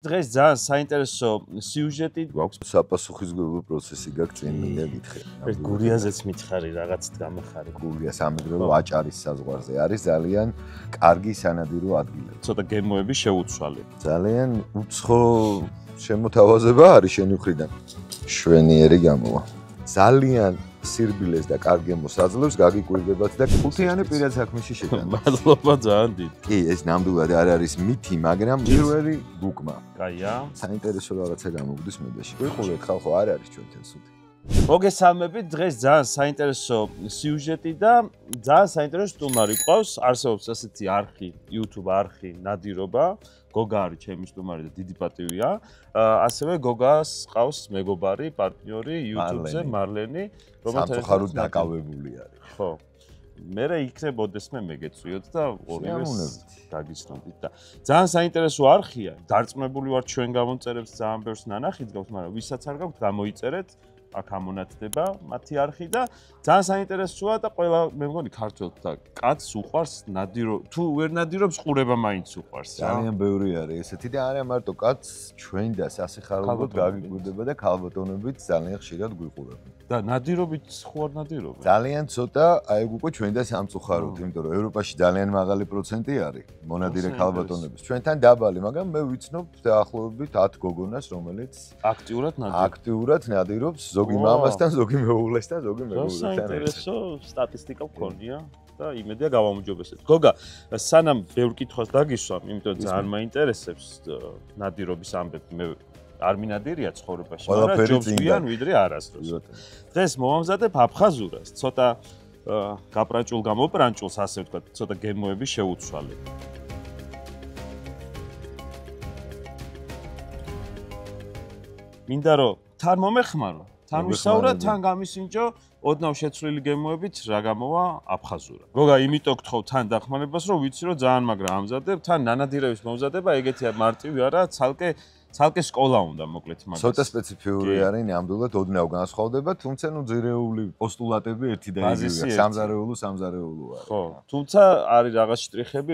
დღეს ძალიან საინტერესო სიუჟეტი გვაქვს საპასუხისმგებლო პროცესი გაქვს წინ მინდა გითხრა. გურიაზეც მითხარი რაღაც გამახარი. გურია სამეგრელო აჭარის საზღვარზე არის ძალიან კარგი სანადირო ადგილი. ცოტა გემოები შეუცვალე. ძალიან უცხო შემოთავაზება არის შენი მხრიდან. შვენიერი გამოვა. ძალიან სირბილეს და კარგ გემოს აძლევს, გაგიკვირდებათ და ხუთიანი პირად საქმეში შეგანდა. მადლობა ძალიან დიდი. კი, ეს ნამდვილად არ არის მითი, მაგრამ პირველი გუკმა. კაია. საინტერესო რაღაცა გამოგვდის მოდაში. ვიყურეთ, ხალხო არ არის ჩვენთან სუდი. მოგესალმებით, დღეს ძალიან საინტერესო სიუჟეტი და ძალიან საინტერესო სტუმარი ყავს. არსებობს ასეთი არხი, YouTube არხი ნადირობა. გოგა არის ჩემი სტუმარი და დიდი პატივია. ასევე გოგას ყავს მეგობარი, პარტნიორი YouTube-ზე მარლენი, რომელთან სამწუხაროდ დაკავებული არის. ხო. მე იქნებოდესმე მეგეწვიოთ და ორივეს გაგიცნობთ და ძალიან საინტერესო არხია. დარწმუნებული ვარ ჩვენ გამომწერებს ძალიან ბევრს ნანახით გაქვს, მაგრამ ვისაც არ გაქვთ, გამოიწერეთ. აქ ამონათდება მათი არხი და ძალიან საინტერესოა და ყველა მე მგონი ქართველთა კაცს უყვარს ნადირო თუ ვერ ნადირობს ყურება მაინც უყვარს რა ძალიან ბევრი არის ესეთი და არა მარტო კაცს ჩვენ და სასიხარულოდ გაგიკვირდება და ქალბატონებიც ძალიან ხშირად გვიყურებენ და ნადირობით ხო არ ნადირობენ ძალიან ცოტა აი უკვე ჩვენ და სამწუხაროდ იმიტომ რომ ევროპაში ძალიან მაღალი პროცენტი არის მონადირე ქალბატონების ჩვენთან დაბალი მაგრამ მე ვიცნობ დაახლოებით 10 გოგონას რომელიც აქტიურად ნადირობს ზოგი მამასთან, ზოგი მეუღლესთან, ზოგი მეგობრებთან. საინტერესო სტატისტიკა გქონია და იმედია გავამოჯობესეთ. გოგა, სანამ ბევრ კითხვას დაგისვამ, იმიტომ რომ ძალიან მაინტერესებს ნადირობის ამბები. მე არ მინადირია ცხოვრებაში, მაგრამ ჯობს გვიან ვიდრე არასდროს. დღეს მოვამზადებ აფხაზურას, ცოტა გაპრანჭულ გამოპრანჭულს, ასე ვთქვათ, ცოტა გემოები შეუცვალე. მინდა რომ თან მომეხმარო თან ვისაუბრა, თან გამისინჯო, ოდნავ შეცვლილი გემოებით რა გამოვა აფხაზურა. გოგა, იმიტომ გთხოვ თან დახმარებას, რომ ვიცი რომ ძალიან მაგრა ამზადებ, თან ნანადირების მომზადება, ეგეთი მარტივი არა, ცალკე სკოლა უნდა მოკლედ მაგას. ცოტა სპეციფიური არის, ნამდვილად ოდნავ განსხვავდება, თუმცა ნუ ძირეული პოსტულატები ერთი და იგივეა, სამზარეულოა. ხო, თუმცა არის რაღაც შტრიხები,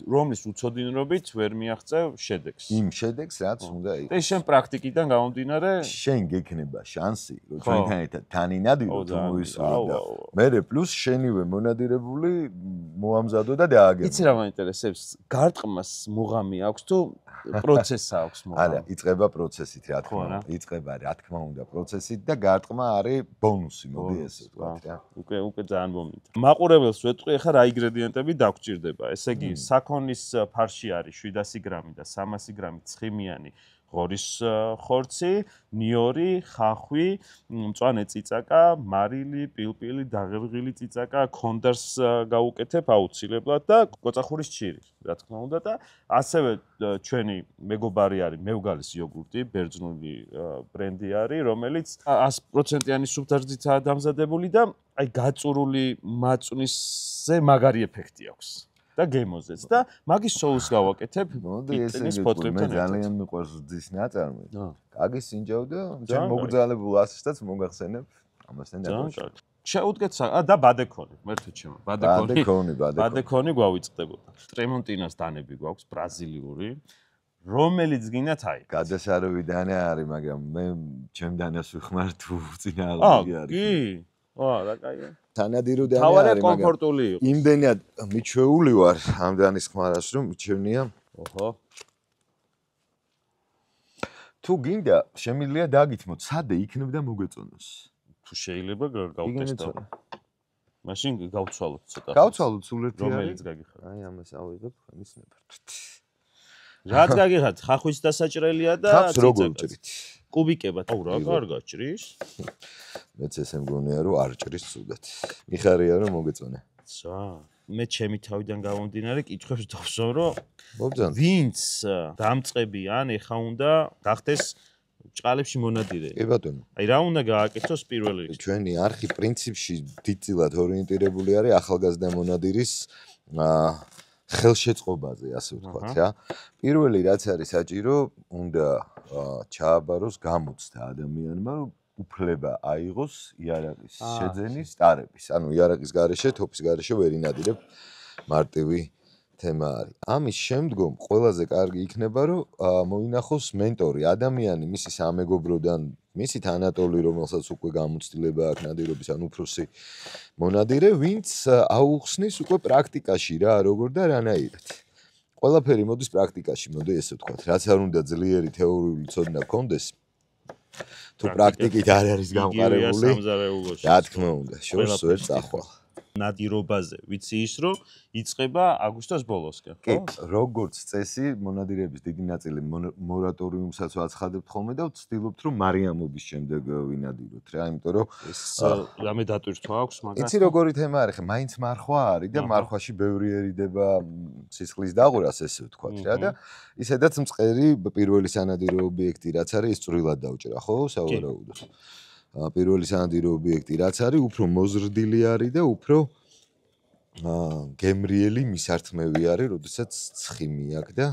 რომლის უცოდინრობით ვერ მიაღწევ შედეგს. იმ შედეგს, რაც უნდა იყოს. და შენ პრაქტიკიდან გამომდინარე, შენ გექნება შანსი, რომ ჩვენთან ერთად თანინადირო თუ მოისურვო და მერე პლუს შენივე მონადირებული მოამზადო და დააგებო. იცი რა მაინტერესებს? გარტყმას მუღამი აქვს თუ პროცესა აქვს მუღამი? არა, იწყება პროცესით, რა თქმა უნდა. იწყება, რა თქმა უნდა, პროცესით და გარტყმა არის ბონუსი, მოდი ესე ვთქვათ რა. უკვე ძალიან მომიტა. მაყურებელს ვეტყვი, ახლა რა ინგრედიენტები დაგჭირდება. ესე იგი, საქონლის ფარში არის 700 გრამი და 300 გრამი ცხიმიანი ღორის ხორცი, ნიორი, ხახვი, მწვანე წიწაკა, მარილი, პილპილი, დაღერღილი წიწაკა, ქონდარს გაუკეთებ აუცილებლად და კოწახურის ჩირი, რა თქმა უნდა და ასევე ჩვენი მეგობარი არის მევგალის იოგურტი, ბერძნული ბრენდი არის, რომელიც 100%-იანი სუფთარძითაა დამზადებული და აი გაწურული მაწვნის მაგარი ეფექტი აქვს. და გემოზეც და მაგის соуს გავაკეთებ პიტნის ფოთლებთან ერთად. მე ძალიან მიყვარს ძის ნაწარმი. კარგი სინჯავ და ძალიან მოგძალებულ ასშტაც მოგახსენებ ამასთან დაკავშირებით. შეუდგეთ და ბადეკონი, მერტო ჩემო, ბადეკონი გვავიწყდებოდა. ტრემონტინას დანები გვაქვს ბრაზილიური, რომელიც გინდათ აი. გადასარევიდანე არის, მაგრამ მე ჩემ დანას ვიხმარ თუ წინააღმდეგი არის. კი. რა კაია. თანადირო და არის, კომფორტული იყო. იმდენად მიჩვეული ვარ ამ დანის ხმარას, რომ მიჩვენია. ოჰო. თუ გინდა, შემიძლია დაგითმოთ, სადე იქნებ და მოგეწონოს. თუ შეიძლება გავტესტო. მაშინ გავცვალოთ ცოტა. გავცვალოთ სულ ერთი რომელიც გაგიხართ. აი ამას ავიღებ ხმის ნებართვით. რაც გაგიხართ, ხახვის დასაჭრელია და ხახს როგორ ვჭრით? კუბიკებად. აუ რა კარგა ჭრის. მეც ესე მგონია რომ არ ჭრის სულად. მიხარია რომ მოგეწონე. ცა, მე ჩემი თავიდან გამომდინარე კითხვებს დავსვამ რომ მოგძან. ვინც დამწყებიან, ეხა უნდა გახდეს ჭყალებში მონადირე. კი ბატონო. აი რა უნდა გააკეთოს პირველ რიგში? ჩვენი არხი პრინციპში დიდწილად ორიენტირებული არის ახალგაზრდა მონადირის ხელშეწყობაზე, ასე ვთქვათ რა. პირველი რაც არის საჭირო, უნდა ჩააბაროს გამოცდა ადამიანმა, რომ უფლება აიღოს იარაღის შეძენის ტარების. ანუ იარაღის გარეშე, თოფის გარეშე ვერ ინადირებ მარტივი თემა არის. ამის შემდგომ ყველაზე კარგი იქნება, რომ მოინახოს მენტორი, ადამიანი მისი სამეგობროდან, მისი თანატოლი, რომელსაც უკვე გამოცდილება აქვს ნადირობის, ან უფროსი მონადირე, ვინც აუხსნის უკვე პრაქტიკაში რა, როგორ და რანაირად. ყველაფერი მოდის პრაქტიკაში, მოდი ესე ვთქვათ. რაც არ უნდა ძლიერი თეორიული ცოდნა გქონდეს, თუ პრაქტიკით არ არის გამყარებული, რა თქმა უნდა, შორს ვერ წახვალ. ნადირობაზე ვიცი ის რომ იწყება აგვისტოს ბოლოსკენ, ხო? როგორც წესი, მონადირეების დიდი ნაწილი მორატორიუმსაც ვაცხადებთ ხოლმე და ვცდილობთ რომ მარიამობის შემდეგ ვინადიროთ რა, იმიტომ რომ რამე დატვირთვა აქვს მაგას. იცი როგორი თემა არის, ხე, მაინც მარხვა არის და მარხვაში ბევრიერიდება სისხლის დაღვრას, ესე ვთქვათ რა და ისედაც მწყერი პირველი სანადირო ობიექტი რაც არის, ის წვრილად დავჭრა, ხო, სავარაუდოდ. პირველი სანადირო ობიექტი რაც არის, უფრო მოზრდილი არის და უფრო გემრიელი მისართმევი არის, როდესაც ცხიმი აქვს და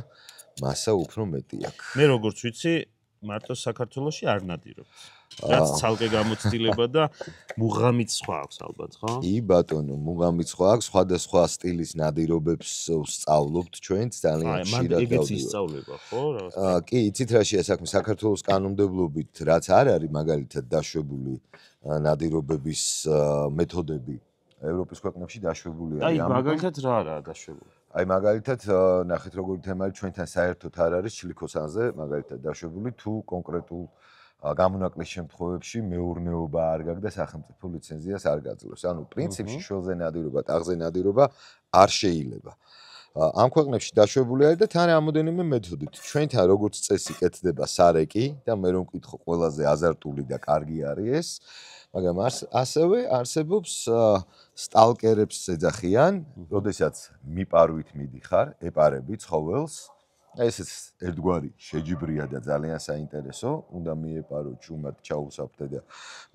მასა უფრო მეტი აქვს. მე როგორც ვიცი, მარტო საქართველოში არ ნადირობთ. რაც ცალკე გამოცდილება და მუღამით სხვა აქვს ალბათ, ხო? კი ბატონო, მუღამით სხვა აქვს, სხვადასხვა სტილის ნადირობებს ვსწავლობთ ჩვენც ძალიან ხშირად და ეგეც ისწავლება, ხო? კი, იცით რა შეა საქმე, საქართველოს კანონმდებლობით რაც არ არის მაგალითად დაშვებული ნადირობების მეთოდები ევროპის ქვეყნებში დაშვებული არის. აი, მაგალითად რა არაა დაშვებული? აი, მაგალითად, ნახეთ როგორი თემა არის, ჩვენთან საერთოდ არ არის ჩლიქოსანზე, მაგალითად დაშვებული თუ კონკრეტულ გამონაკლის შემთხვევებში მეურნეობა არ გაქვს და სახელმწიფო ლიცენზიას არ გაძლევს. ანუ პრინციპში შველზე ნადირობა, ტაღზე ნადირობა არ შეიძლება. ამ ქვეყნებში დაშვებული არის და თან რამოდენიმე მეთოდით. ჩვენთან როგორც წესი კეთდება სარეკი და მე რომ მკითხო ყველაზე აზარტული და კარგი არის ეს. მაგრამ ასევე არსებობს სტალკერებს ეძახიან, როდესაც მიპარვით მიდიხარ, ეპარები ცხოველს. ესეც ერთგვარი შეჯიბრია და ძალიან საინტერესო, უნდა მიეპარო, ჩუმად ჩაუსაფრთხო და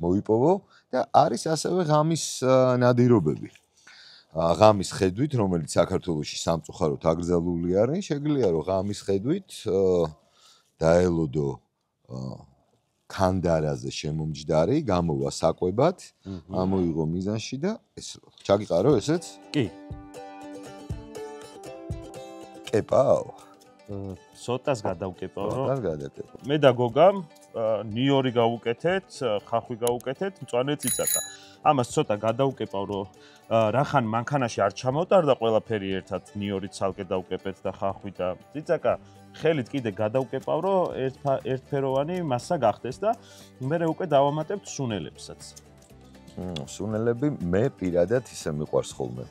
მოიპოვო და არის ასევე ღამის ნადირობები. ღამის ხედვით, რომელიც საქართველოში სამწუხაროდ აკრძალული არის, შეგვიძლია რომ ღამის ხედვით დაელოდო ქანდარაზე შემომჯდარი, გამოვა საკვებად, ამოიღო მიზანში და ესროლ. ჩაგიყარო ესეც? კი. კეპაო. ცოტას გადავკეპავ, რომ ცოტას გადაკეპავ. მე და გოგამ ნიორი გავუკეთეთ, ხახვი გავუკეთეთ, მწვანე წიწაკა. ამას ცოტა გადავკეპავ, რომ რახან მანქანაში არ ჩამოტარდა ყველაფერი ერთად, ნიორი ცალკე დავკეპეთ და ხახვი და წიწაკა. ხელით კიდე გადავკეპავ, რომ ერთფეროვანი მასა გახდეს და მე უკვე დავამატებთ სუნელებსაც. სუნელები მე პირადად ისე მიყვარს ხოლმე.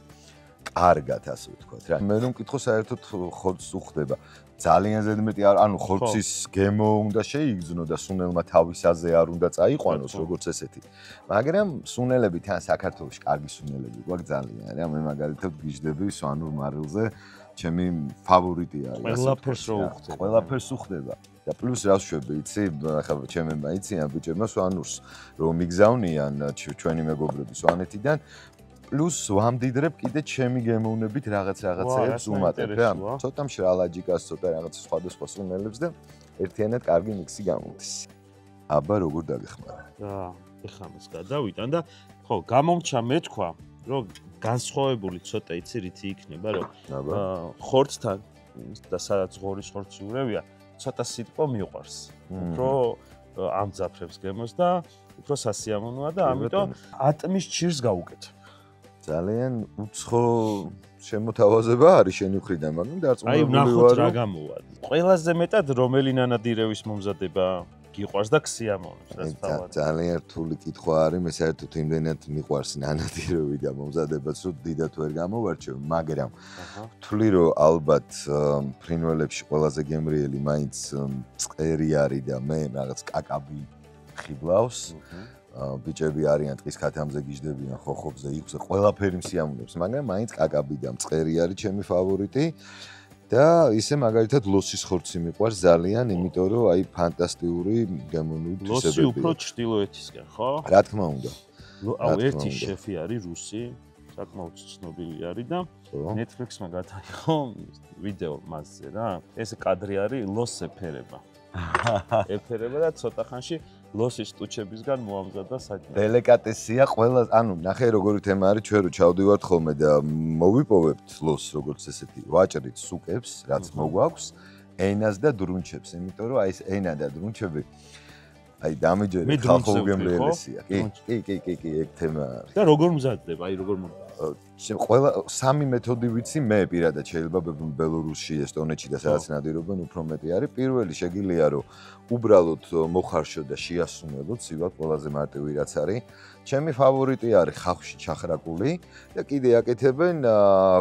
კარგად ასე ვთქვათ რა. მე რომ მკითხო საერთოდ ხორცს უხდება. ძალიან ზედმეტი ანუ ხორცის გემო უნდა შეიგრძნო და სუნელმა თავისაზე არ უნდა წაიყვანოს როგორც ესეთი. მაგრამ სუნელები თან საქართველოში კარგი სუნელები გვაქვს ძალიან რა. მე მაგალითად გიждები სვანურ მარილზე ჩემი ფავორიტი არის. ყველაფერს რო უხდება. ყველაფერს უხდება. და პლუს რა შვები, იცი, ახლა ჩემმა იციან ბიჭებმა სვანურს რომ მიგზავნიან ჩვენი მეგობრები სვანეთიდან პლუს ვამდიდრებ კიდე ჩემი გემოვნებით რაღაცეებს უმატებ რა. ცოტა მშრალაჯიკას, ცოტა რაღაც სხვადასხვა სუნელებს და ერთიანად კარგი მიქსი გამოდის. აბა როგორ დაგეხმარა? რა, ეხლა მას გადავიტან და ხო, გამომჩა მეთქვა, რომ განსხვავებული ცოტა იცი რითი იქნება, რომ ხორცთან და სადაც ღორის ხორცი ურევია, ცოტა სიტყვა მიყვარს. უფრო ამძაფრებს გემოს და უფრო სასიამოვნოა და ამიტომ ატმის ჩირს გავუკეთებ. ძალიან უცხო შემოთავაზება არის შენი მხრიდან, მაგრამ დარწმუნებული ვარ. აი, ნახოთ რა გამოვა. ყველაზე მეტად რომელი ნანადირევის მომზადება გიყვარს და ქსიამოვნებს, რაც თავად. ძალიან რთული კითხვა არის, მე საერთოდ იმდენად მიყვარს ნანადირევი და მომზადებაც, რომ დიდად ვერ გამოვარჩევ, მაგრამ ვთვლი რომ ალბათ ფრინველებში ყველაზე გემრიელი მაინც მწყერი არის და მე რაღაც კაკაბი ხიბლავს. ბიჭები არიან ტყის ქათამზე გიждდებიან ხოხობზე, იხვზე, ყველაფერი მსიამოვნებს, მაგრამ მაინც კაკაბი და მწყერი არის ჩემი ფავორიტი. და ისე მაგალითად ლოსის ხორცი მიყვარს ძალიან, იმიტომ რომ აი ფანტასტიკური გემოვნური თვისებებია. ლოსი უფრო ჩრდილოეთისკენ, ხო? რა თქმა უნდა. აუ ერთი შეფი არის რუსი, საკმაოდ ცნობილი არის და Netflix-მა გადაიღო ვიდეო მასზე რა. ეს კადრი არის ლოსს ეფერება. ეფერება და ცოტა ხანში ლოსის ტუჩებისგან მოამზადა საჭმელი. დელიკატესია ყველა, ანუ ნახე როგორი თემა არის, ჩვენ რო ჩავდივართ ხოლმე და მოვიპოვებთ ლოს როგორც ესეთი ვაჭრით სუკებს, რაც მოგვაქვს, ენას და დრუნჩებს, იმიტომ რომ აი ეს ენა და დრუნჩები აი დამიჯერე ხალხო უგემრიელესია. კი, ეგ თემა არის. და როგორ მზადდება, აი როგორ ყველა სამი მეთოდი ვიცი მე პირადად შეიძლება ბელორუსში, ესტონეთში და სადაც ნადირობენ უფრო მეტი არის. პირველი შეგიძლია რომ უბრალოდ მოხარშო და შეასუნელოთ, სივակ ყველაზე მარტივი რაც არის. ჩემი ფავორიტი არის ხავში ჩახრაკული და კიდე აკეთებენ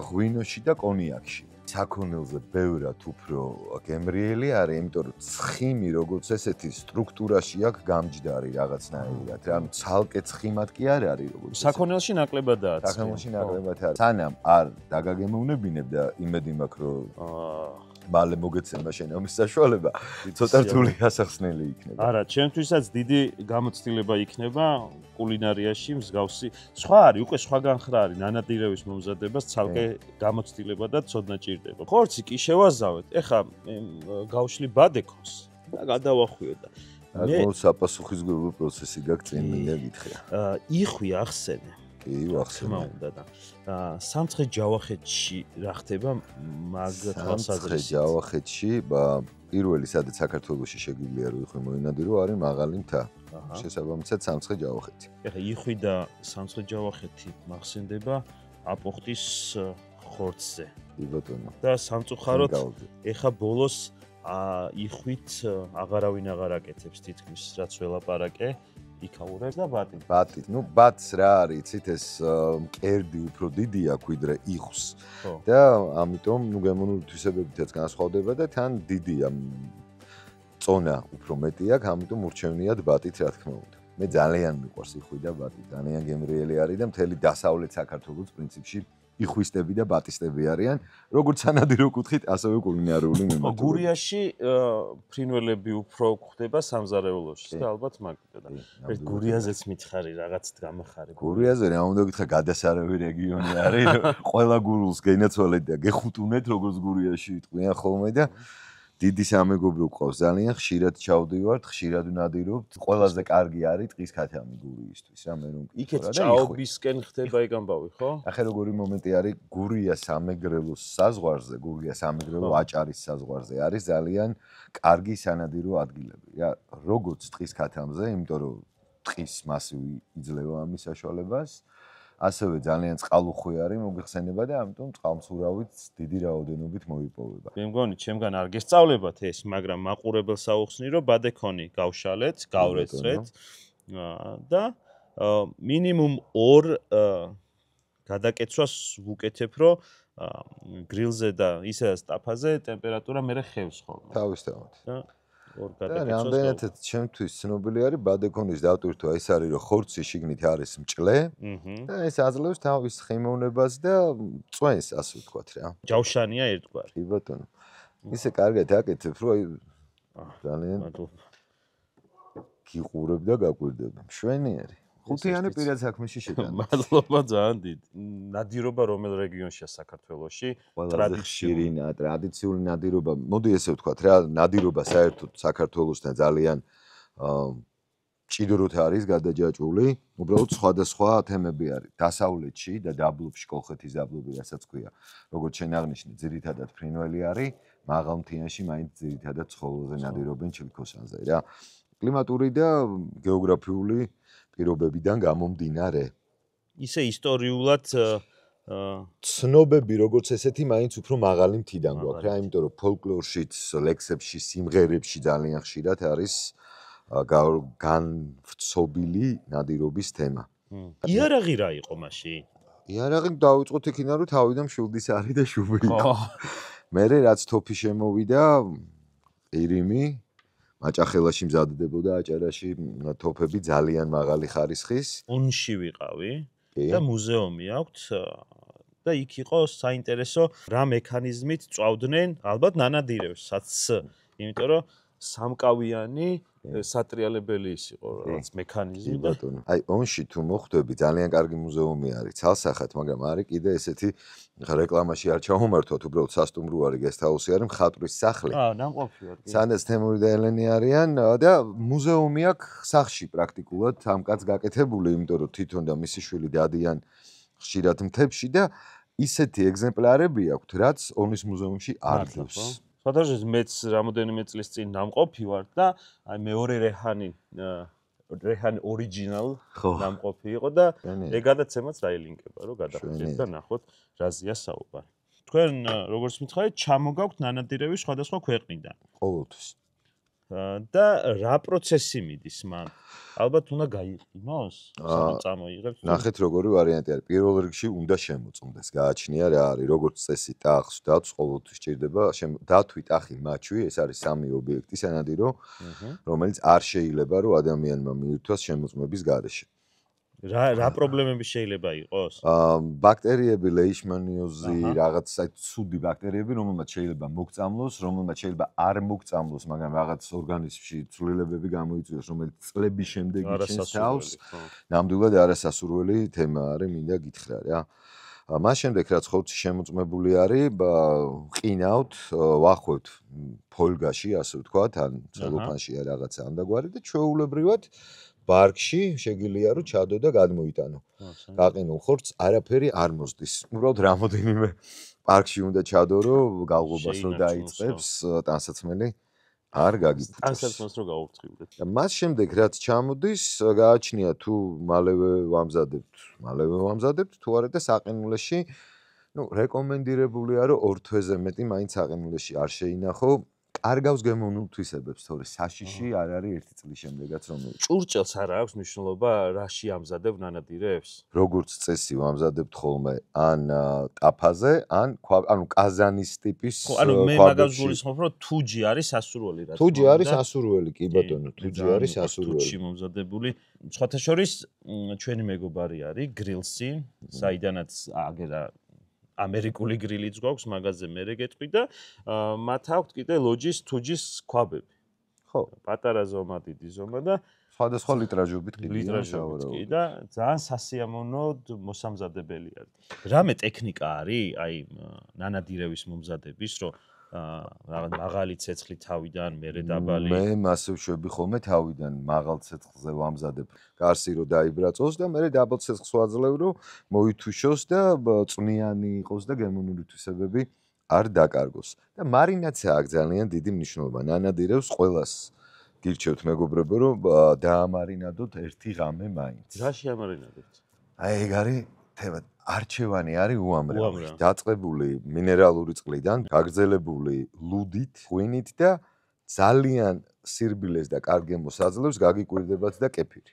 ღვინოში და კონიაკში. საქონელზე ბევრად უფრო გემრიელი არის, იმიტომ რომ ცხიმი როგორც ესეთი სტრუქტურაში აქვს გამჯდარი რაღაცნაირად. ანუ ცალკე ცხიმად კი არ არის როგორც საქონელში ნაკლებადაა. საქონელში ნაკლებად არის. სანამ არ დაგაგემოვნებინებ და იმედი მაქვს რომ მალე მოგეცემა შენობის საშუალება, ცოტა რთული ასახსნელი იქნება. არა, ჩემთვისაც დიდი გამოცდილება იქნება კულინარიაში მსგავსი. სხვა არის, უკვე სხვაგან ხრა არის ნანადირევის მომზადებას ცალკე გამოცდილება და ცოდნა ჭირდება. ხორცი კი შევაზავეთ. ეხა გავშლი ბადეკონს და გადავახვიო და მე საპასუხისმგებლო პროცესი გაქვს წინ მინდა გითხრა. იხვი ახსენე. კი, ვახსენე. უნდა და სამცხე ჯავახეთში რა ხდება მაგ თვალსაზრისით? სამცხე ჯავახეთში, პირველი სადაც საქართველოში შეგვიძლია რომ იხვი მოინადირო არის მაღალი მთა. შესაბამისად სამცხე ჯავახეთი. ეხა იხვი და სამცხე ჯავახეთი მახსენდება აპოხტის ხორცზე. კი ბატონო. და სამწუხაროდ ეხა ბოლოს იხვით აღარავინ აღარ აკეთებს თითქმის რაც ველაპარაკე. იქაურებს და ბატით. ბატით. ნუ ბატს რა არის, იცით ეს მკერდი უფრო დიდი აქვს ვიდრე იხს. და ამიტომ ნუ გემოვნული თვისებებითაც განსხვავდება და თან დიდია წონა უფრო მეტი აქვს, ამიტომ ურჩევნიათ ბატით რა თქმა უნდა. მე ძალიან მიყვარს იხვი და ბატი, ძალიან გემრიელი არის და მთელი დასავლეთ საქართველოს პრინციპში იხვისტები და ბატისტები არიან, როგორც სანადირო კუთხით, ასევე კულინარიული მიმართულებით. გურიაში ფრინველები უფრო გვხვდება სამზარეულოში და ალბათ მაგიტო და ერთ გურიაზეც მითხარი რაღაც გამახარი. გურიაზე რა უნდა გითხრა, გადასარავი რეგიონი არის, ყველა გურულს გენაცვალეთ და გეხუტუნეთ, როგორც გურიაში იტყვიან ხოლმე და დიდი სამეგობრო ყავს, ძალიან ხშირად ჩავდივართ, ხშირად ვნადირობთ. ყველაზე კარგი არის ტყის ქათამი გურიისთვის, რა მე რომ იქეთ ჭაობისკენ ხდება ეგ ამბავი, ხო? ახლა როგორი მომენტი არის, გურია სამეგრელოს საზღვარზე, გურია სამეგრელო აჭარის საზღვარზე არის ძალიან კარგი სანადირო ადგილები. რა, როგორც ტყის ქათამზე, იმიტომ რომ ტყის მასივი იძლევა ამის საშუალებას. ასევე ძალიან წყალუხვი არის მოგიხსენება და ამიტომ წყალმცურავით დიდი რაოდენობით მოიპოვება. მე მგონი ჩემგან არ გესწავლებათ ეს, მაგრამ მაყურებელს აუხსნი რომ ბადეკონი გავშალეთ, გავრეცხეთ და მინიმუმ 2 გადაკეცვას ვუკეთებ, რომ გრილზე და ისედაც ტაფაზე ტემპერატურა მერე ხევს ხოლმე. თავისთავად. და და რამდენადაც ჩემთვის ცნობილი არის ბადეკონის დატვირთვა ის არის რომ ხორცი შიგნით არის მჭლე და ეს აძლევს თავის ხიმოვნებას და წვენს ასე ვთქვათ რა. ჯავშანია ერთგვარი. კი ბატონო. ისე კარგად აკეთებ რომ აი ძალიან გიყურებ და გაკვირდებ. მშვენიერი. ხუთიანი პირად საქმეში შეტანა. მადლობა ძალიან დიდი. ნადირობა რომელ რეგიონშია საქართველოში? ტრადიციული ნადირობა. მოდი ესე ვთქვათ რა, ნადირობა საერთოდ საქართველოსთან ძალიან ჭიდროთ არის გადაჯაჭვული. უბრალოდ სხვადასხვა თემები არის. დასავლეთში და დაბლობში, კოლხეთის დაბლობი, რასაც ქვია, როგორც შენ აღნიშნე, ძირითადად ფრინველი არის, მაღალმთიანში მაინც ძირითადად ცხოველზე ნადირობენ ჩილქოსანზე რა. კლიმატური და გეოგრაფიული პირობებიდან გამომდინარე. ისე ისტორიულად ცნობები როგორც ესეთი მაინც უფრო მაღალი მთიდან გვაქვს რა, იმიტომ რომ ფოლკლორშიც, ლექსებში, სიმღერებში ძალიან ხშირად არის განვრცობილი ნადირობის თემა. იარაღი რა იყო მაშინ? იარაღი დავიწყოთ იქიდან რომ თავიდან მშვილდის არის და შუბი იყო. მერე რაც თოფი შემოვიდა, ყირიმი მაჭახელაში მზადდებოდა აჭარაში თოფები ძალიან მაღალი ხარისხის. უნში ვიყავი და მუზეუმი აქვს და იქ იყო საინტერესო რა მექანიზმით წვავდნენ ალბათ ნანადირევსაც. იმიტომ რომ სამკავიანი სატრიალებელი ის იყო რაღაც მექანიზმი და აი ონში თუ მოხვდები ძალიან კარგი მუზეუმი არის ცალსახად მაგრამ არის კიდე ესეთი რეკლამაში არ ჩაუმართვათ უბრალოდ სასტუმრო არის გესტჰაუსი არის მხატვრის სახლი ნამყოფი არის სანდაც თემური და ელენი არიან და მუზეუმი აქვს სახში პრაქტიკულად ამ კაც გაკეთებული იმიტომ რომ თვითონ და მისი შვილი დადიან ხშირად მთებში და ისეთი ეგზემპლარები აქვთ რაც ონის მუზეუმში არ ძლევს სხვადასხვა მეც რამოდენიმე წლის წინ ნამყოფი ვარ და აი მეორე რეჰანი ორიგინალ ნამყოფი იყო და ეგ გადაცემაც დაილინკება რომ გადახვიდეთ და ნახოთ რაზეა საუბარი. თქვენ როგორც მითხარით ჩამოგაქვთ ნანადირები სხვადასხვა ქვეყნიდან. ყოველთვის. და რა პროცესი მიდის მან? ალბათ უნდა გაიყინოს, წამოიღებს. ნახეთ როგორი ვარიანტი არის. პირველ რიგში უნდა შემოწმდეს, გააჩნია რა არის, როგორც წესი ტახს დათვს ყოველთვის სჭირდება, დათვი, ტახი, მაჩვი, ეს არის სამი ობიექტი სანადირო, რომელიც არ შეიძლება რომ ადამიანმა მიირთვას შემოწმების გარეშე. რა პრობლემები შეიძლება იყოს? ბაქტერიები, ლეიშმანიოზი, რაღაც ცუდი ბაქტერიები, რომელმაც შეიძლება მოგწამლოს, რომელმაც შეიძლება არ მოგწამლოს, მაგრამ რაღაც ორგანიზმში ცვლილებები გამოიწვიოს, რომელიც წლების შემდეგ იჩენს თავს. ნამდვილად არასასურველი თემა არის, მინდა გითხრა რა. მას შემდეგ რაც ხორცი შემოწმებული არის, ყინავთ, ვახვევთ ფოლგაში, ასე ვთქვათ, ან ცელოფანში რაღაცა ამდაგვარი და ჩვეულებრივად ბარგში შეგიძლია რომ ჩადო და გადმოიტანო. გაყინულ ხორცს არაფერი არ მოსდის. უბრალოდ რამოდენიმე პარკში უნდა ჩადო რომ გალღობას რო დაიწყებს ტანსაცმელი არ გაგიფუტოს. ტანსაცმელს რო გაურწყივლეთ. მას შემდეგ რაც ჩამოდის, გააჩნია თუ მალევე ვამზადებთ, თუ არა და საყინულეში, რეკომენდირებულია რომ 2 თვეზე მეტი მაინც საყინულეში არ შეინახო. კარგავს გემოვნულ თვისებებს, თორე საშიში არ არის 1 წლის შემდეგაც რომ ჭურჭელს არ აქვს მნიშვნელობა რაში ამზადებ ნანადირებს? როგორც წესი ვამზადებთ ხოლმე ან ტაფაზე, ანუ კაზანის ტიპის ანუ მე მაგას გულისხმობ რომ თუჯი არის სასურველი რა. თუჯი არის სასურველი, კი ბატონო, თუჯი არის სასურველი. თუჯი მომზადებული. სხვათა შორის ჩვენი მეგობარი არის გრილსი, საიდანაც აგერა ამერიკული გრილიც გვაქვს მაგაზე მერე გეტყვი და მათ აქვთ კიდე ლოჯის თუჯის ქვაბები. ხო, პატარა ზომა, დიდი ზომა და სხვადასხვა ლიტრაჟობით ყიდიან შავარაუდი და ძალიან სასიამოვნოდ მოსამზადებელი არის. რამე ტექნიკა არის აი ნანადირების მომზადების, რომ რაღაც მაღალი ცეცხლი თავიდან მერე დაბალი. მე მასე ვშვები ხოლმე თავიდან მაღალ ცეცხლზე ვამზადებ გარსი რომ დაიბრაწოს და მერე დაბალ ცეცხლს ვაძლევ რომ მოითუშოს და წვნიანი იყოს და გემოვნული თვისებები არ დაკარგოს. და მარინაცია აქვს ძალიან დიდი მნიშვნელობა. ნანადირებს ყველას გირჩევთ მეგობრებო რომ დაამარინადოთ 1 ღამე მაინც. რაში ამარინადებთ? აი ეგ არის თემა. არჩევანი არის უამრავი. დაწყებული მინერალური წყლიდან, გაგრძელებული ლუდით, ღვინით და ძალიან სირბილეს და კარგ გემოს აძლევს გაგიკვირდებათ და კეფირი.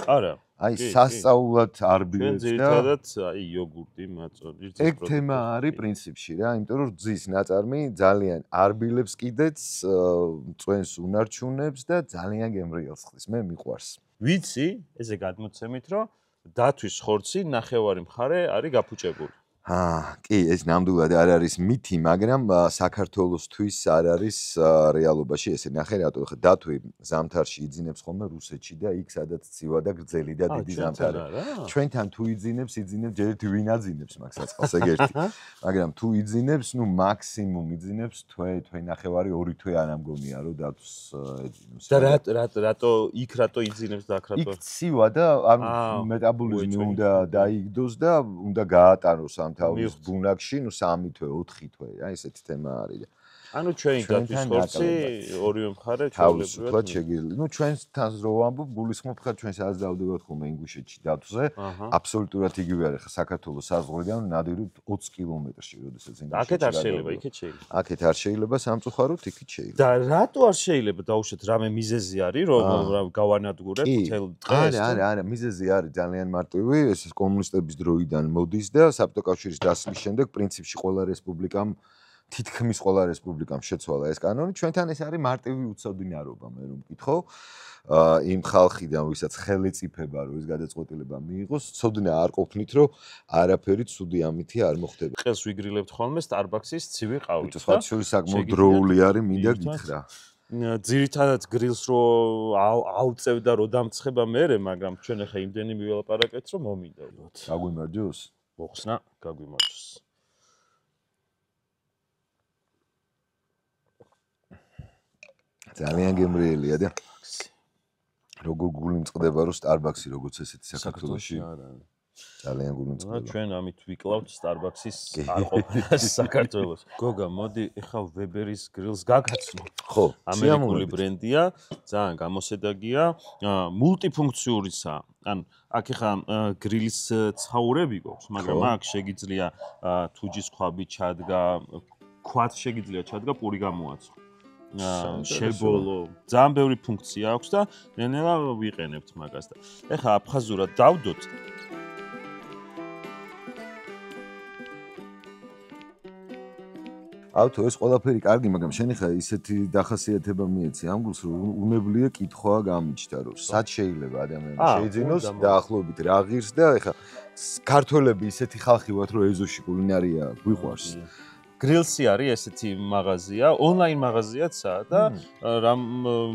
არა. აი სასწაულად არბილებს და ძირითადად აი იოგურტი, მაწოდი, ეგ თემა არის პრინციპში რა, იმიტომ რომ რძის ნაწარმი ძალიან არბილებს კიდეც წვენს უნარჩუნებს და ძალიან გემრიელს ხდის. მე მიყვარს. ვიცი, ესე გადმოცემით რომ დათვის ხორცი ნახევარი მხარე არის გაფუჭებული. კი, ეს ნამდვილად არ არის მითი, მაგრამ საქართველოსთვის არ არის რეალობაში ესე. ნახე რატო, ხა დათვი ზამთარში იძინებს ხოლმე რუსეთში და იქ სადაც ცივა და გრძელი და დიდი ზამთარი. ჩვენთან თუ იძინებს ჯერ ერთი ვინ აძინებს მაგ საწყალს ეგ ერთი. მაგრამ თუ იძინებს, მაქსიმუმ იძინებს თვე ნახევარი 2 თვე არ ამგონია რომ დათვს ეძინებს. და რატო იძინებს და აქ რატო? იქ ცივა და ანუ მეტაბოლიზმი უნდა დაიგდოს და უნდა გაატაროს თავის ბუნაგში, 3 თვე, 4 თვე, აი ესეთი თემა არის. ანუ ჩვენი დათვის ხორცი ორივე მხარე თავისუფლად შეგიძლია. ჩვენთან რო ვამბობ, გულისხმობ ხარ ჩვენ სადაც დავდივართ ხოლმე ინგუშეთში დათვზე, აბსოლუტურად იგივე არის ხა საქართველოს საზღვრიდან ნადირობთ 20 კილომეტრში, როდესაც ინგუშეთში. აქეთ არ შეიძლება, იქეთ შეიძლება. აქეთ არ შეიძლება, სამწუხაროდ იქით შეიძლება. და რატო არ შეიძლება დაუშვათ, რამე მიზეზი არის, რომ გავანადგურებთ მთელ დღეს? არა, მიზეზი არის ძალიან მარტივი, ეს კომუნისტების დროიდან მოდის და საბჭოთა კავშირის დასმის შემდეგ პრინციპში ყველა რესპუბლიკამ თითქმის ყველა რესპუბლიკამ შეცვალა ეს კანონი. ჩვენთან ეს არის მარტივი უცოდინარობა, მე რომ მკითხო. იმ ხალხიდან, ვისაც ხელეწიფება, რომ ეს გადაწყვეტილება მიიღოს, ცოდნა არ ყოფნით, რომ არაფერი ცუდი ამითი არ მოხდება. ყელს ვიგრილებთ ხოლმე Starbucks-ის ცივი ყავით. სხვა შორის საკმაოდ დროული არის, მინდა გითხრა. ძირითადად გრილს რო აუწევ და რო დამცხება მერე, მაგრამ ჩვენ ახლა იმდენი მიველაპარაკეთ, რომ მომინდა უბრალოდ. გაგვიმარჯოს? მოხსნა, გაგვიმარჯოს. ძალიან გემრიელია და როგორ გული მწყდება რომ Starbucks-ი როგორც ესეთი საქართველოში ძალიან გული მწყდება. ჩვენ ამით ვიკლავთ Starbucks-ის არ ყოფნას საქართველოში. გოგა, მოდი ეხლა Weber-ის გრილს გაგაცნო. ხო, ამერიკული ბრენდია, ძალიან გამოსედაგია, მულტიფუნქციურისა. ან აქ ეხლა გრილის ცაურები გვაქვს, მაგრამ აქ შეგიძლია თუჯის ქვაბი ჩადგა, ქვაც შეგიძლია ჩადგა, პური გამოაცხო. შებოლო, ძალიან ბევრი ფუნქცია აქვს და ნელა ვიყენებთ მაგას და ეხლა აფხაზურად დავდოთ. ავთო ეს ყველაფერი კარგი, მაგრამ შენ ხა ისეთი დახასიათება მიეცი ამ გულს, რომ უნებლიე კითხვა გამიჩნდა, რომ სად შეიძლება ადამიანი შეიძინოს დაახლოებით რა ღირს და ეხა ქართველები ისეთი ხალხი ვართ, რომ ეზოში კულინარია გვიყვარს. გრილსი არის ესეთი მაღაზია, ონლაინ მაღაზიაცაა და რამ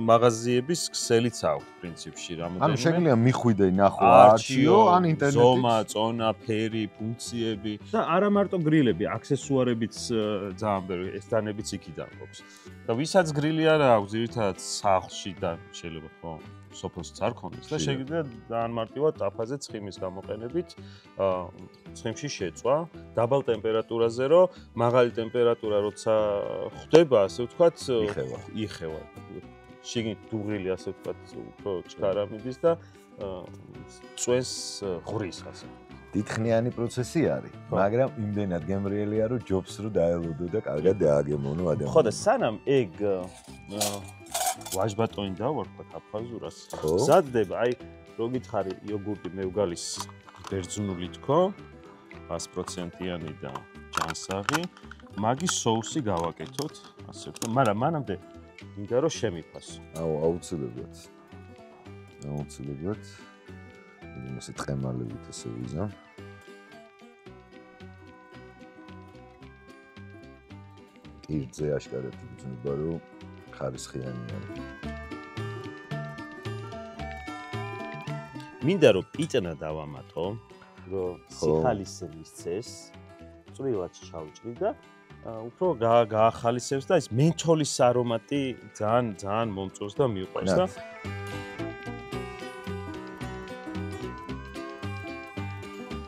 მაღაზიების ქსელიც აქვს პრინციპში რამოდენიმე. ანუ შეგვიძლია მიხვიდე ნახო არჩიო ან ინტერნეტით. ზომა, წონა, ფერი, ფუნქციები და არა მარტო გრილები, აქსესუარებიც ძალიან ბევრი, ეს დანებიც იქიდან გვაქვს. და ვისაც გრილი არა აქვს, ძირითადად სახლში და შეიძლება ხო სოფელშიც არ ქონდეს და შეგვიძლია ძალიან მარტივად ტაფაზე ცხიმის გამოყენებით ცხიმში შეწვა დაბალ ტემპერატურაზე, რომ მაღალი ტემპერატურა როცა ხვდება, ასე ვთქვათ, იხევა. შიგნით დუღილი, ასე ვთქვათ, უფრო ჩქარა მიდის და წვენს ღრის ასე. დიდხნიანი პროცესი არის, მაგრამ იმდენად გემრიელია, რომ ჯობს რო დაელოდო და კარგად დააგემონო ადამიანს. ხო და სანამ ეგ ვაჟბატონი დავარქვათ აფხაზურას. მზადდება, აი, რო გითხარი იოგურტი მე ვგალის ბერძნული თქო, 100%-იანი და ჯანსაღი, მაგის соуსი გავაკეთოთ, ასე ვთქვათ, მაგრამ მანამდე მინდა რომ შემიფასო. აუცილებლად. აუცილებლად. იმასე ტყემალებით ესე ვიზა. კერძე აშკარად იგრძნობა, რომ ხარისხიანი არის. მინდა რომ პიტნა დავამატო, რომ სიხალისე მისცეს, წვრილად ჩავჭრი და უფრო გაახალისებს და ეს მენთოლის არომატი ძალიან მომწონს და მიყვარს და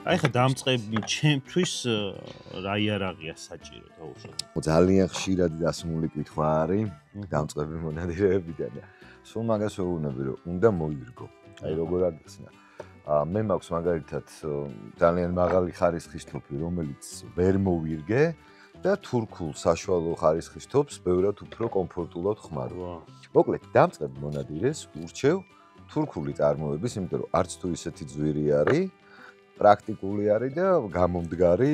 აი ხა დამწყები ჩემთვის რა იარაღია საჭირო დაუშვათ. ძალიან ხშირად დასმული კითხვა არის დამწყები მონადირეებიდან და სულ მაგას ვეუბნები რომ უნდა მოირგო. აი როგორ აგიხსნა. მე მაქვს მაგალითად ძალიან მაღალი ხარისხის თოფი, რომელიც ვერ მოვირგე და თურქულ საშუალო ხარისხის თოფს ბევრად უფრო კომფორტულად ხმარ. მოკლედ, დამწყებ მონადირეს ურჩევ თურქული წარმოების, იმიტომ რომ არც თუ ისეთი ძვირი არის, პრაქტიკული არის და გამომდგარი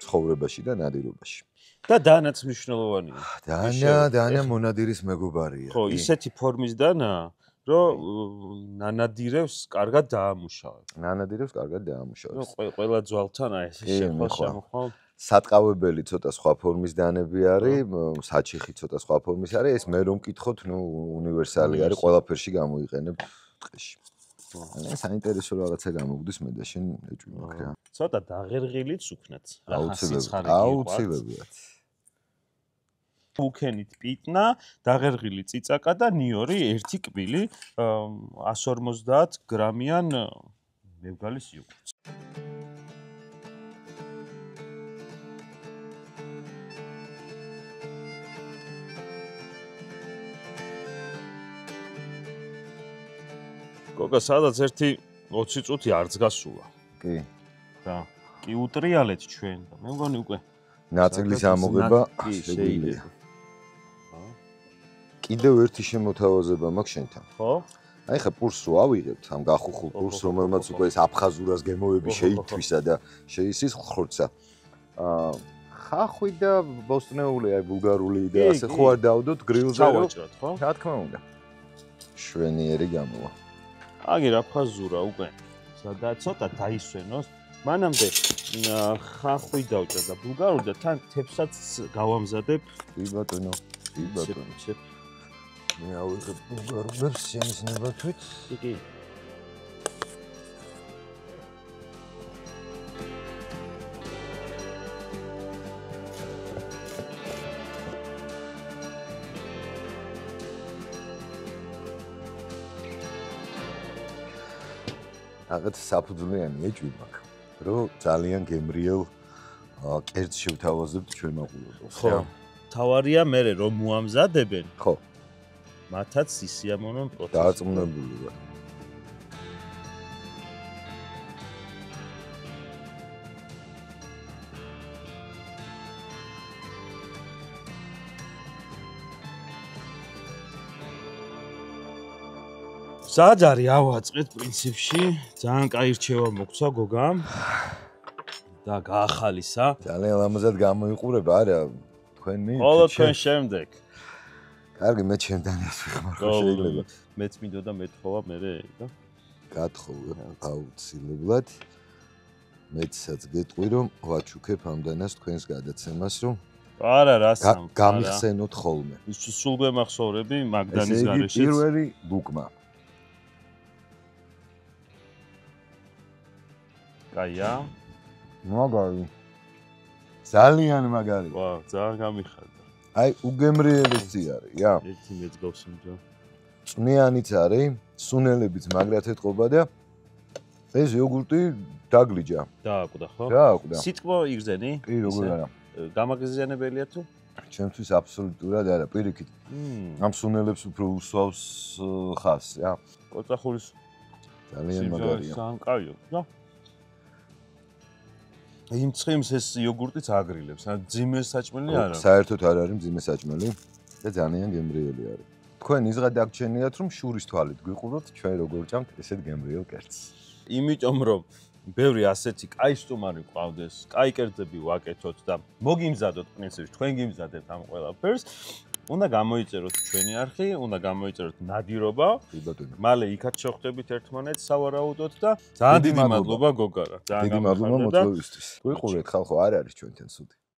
ცხოვრებაში და ნადირობაში. და დანაც მნიშვნელოვანია. დანა მონადირის მეგობარია. ხო, ისეთი ფორმის დანა, რომ ნანადირებს კარგად დაამუშავებს. ნანადირებს კარგად დაამუშავებს. ყველა ძვალთან აი ესე შემოხვალ. სატყავებელი ცოტა სხვა ფორმის დანები არის, საჩიხი ცოტა სხვა ფორმის არის, ეს მე რომ მკითხოთ, უნივერსალი არის, ყველაფერში გამოიყენებ ტყეში. საინტერესო რაღაცა გამოგვდის მე და შენ ეჭვი მაქვს რა. ცოტა დაღერღილიც უქნათ. აუცილებლად. უკენით პიტნა, დაღერღილი წიწაკა და ნიორი, ერთი კბილი, 150 გრამიან მევგალის იოგურტს. გოგა, სადაც ერთი 20 წუთი არც გასულა. კი. და კი უტრიალეთ ჩვენ და მე მგონი უკვე ნაწილის ამოღება შეიძლება. კიდევ ერთი შემოთავაზება მაქვს შენთან. ხო? აი ხა პურს რო ავიღებთ, ამ გახუხულ პურს, რომელმაც უკვე ეს აფხაზურას გემოვები შეითვისა და შეისის ხორცა. ხახვი და ბოსტნეული, აი ბულგარული და ასე ხო არ დავდოთ გრილზე რო? ხო? რა თქმა უნდა. შვენიერი გამოვა. აგერ აფხაზურა უკვე. სადა ცოტა დაისვენოს. მანამდე ხახვი დავჭერ და ბულგარული და თან თებსაც გავამზადებ. კი ბატონო. კი ბატონო. მე ავიღებ ბურგერს შენის ნებართვით. კი. რაღაც საფუძვლიანი ეჭვი მაქვს, რომ ძალიან გემრიელ კერძს შევთავაზებთ ჩვენ მაყურებელს. ხო. თავარია მე რომ მოამზადებენ. ხო. მათაც სისიამოვნო პროცესი. დაწუნებული ვარ. სად არის ავაწყეთ პრინციპში, ძალიან კაი რჩევა მოგცა გოგამ და გაახალისა. ძალიან ლამაზად გამოიყურება, არა, თქვენ ხოლო თქვენ შემდეგ. კარგი, მე ჩემთან ეს ვიხმარხო შეიძლება. მეც მინდოდა მეთხოვა მე და გათხოვე აუცილებლად. მეცაც გეტყვი რომ ვაჩუქებ ამდანას თქვენს გადაცემას რომ არა რასამ გამიხსენოთ ხოლმე. ის სულ გვემახსოვრები მაგდანის გარეშეც. პირველი ბუკმა. კაია. მაგარი. ძალიან მაგარი. ვა, ძალიან გამიხარდა. აი, უგემრიელესი არის, რა. ერთი მეც გავსინჯო. წვნიანიც არის, სუნელებიც მაგრად ეთყობა და ეს იოგურტი დაგლიჯა. დააკვდა, ხო? დააკვდა. სიტყვა იგზენი? კი, როგორ არა. გამაგზიანებელია თუ? ჩემთვის აბსოლუტურად არა, პირიქით. ამ სუნელებს უფრო უსვავს ხას, რა. კოწახურის ძალიან მაგარია. ძალიან კაიო, რა. იმ ცხიმს ეს იოგურტიც აგრილებს, ან ძიმე საჭმელი არა. საერთოდ არ არის ძიმე საჭმელი და ძალიან გემრიელი არის. თქვენ იზღად დაგჩენიათ რომ შურის თვალით გვიყუროთ ჩვენ როგორ ჭამთ ესეთ გემრიელ კერძს. იმიტომ რომ ბევრი ასეთი კაი სტუმარი ყავდეს, კაი კერძები ვაკეთოთ და მოგიმზადოთ პრინციპში, თქვენ გიმზადეთ ამ ყველაფერს. უნდა გამოიწეროთ ჩვენი არხი, უნდა გამოიწეროთ ნადირობა. მალე იქაც შევხვდებით ერთმანეთს სავარაუდოდ და ძალიან დიდი მადლობა გოგარა. ძალიან დიდი მადლობა მოწვევისთვის. გვიყურეთ ხალხო, არ არის ჩვენთან სუდი.